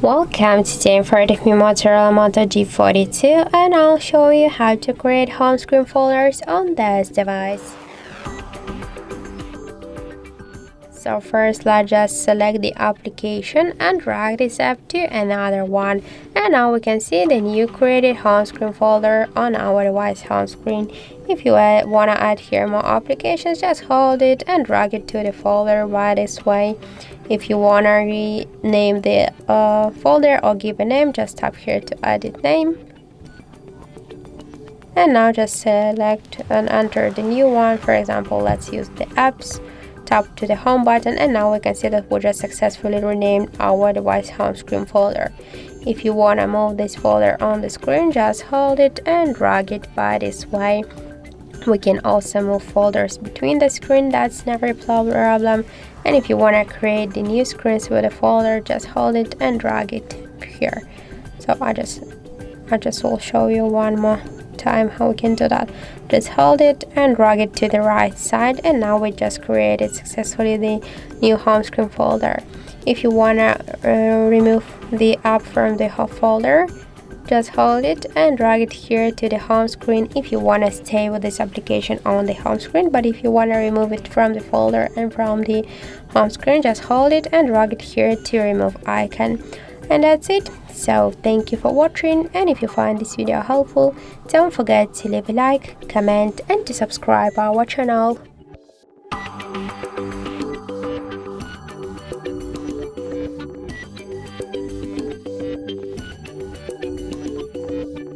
Welcome, today I'm for the MOTOROLA Moto G42 and I'll show you how to create home screen folders on this device. So first, let's just select the application and drag this up to another one, and now we can see the new created home screen folder on our device home screen. If you want to add here more applications, just hold it and drag it to the folder by this way. If you want to rename the folder or give a name, just tap here to edit name. And now just select and enter the new one. For example, let's use the apps. Tap to the home button, and now we can see that we just successfully renamed our device home screen folder. If you want to move this folder on the screen, just hold it and drag it by this way. We can also move folders between the screen, that's never a problem. And if you want to create the new screens with a folder, just hold it and drag it here. So I just will show you one more time how we can do that. Just hold it and drag it to the right side, and now we just created successfully the new home screen folder. If you want to remove the app from the home folder, just hold it and drag it here to the home screen if you want to stay with this application on the home screen. But if you want to remove it from the folder and from the home screen, just hold it and drag it here to remove icon. And that's it. So thank you for watching, and if you find this video helpful, don't forget to leave a like, comment and to subscribe our channel.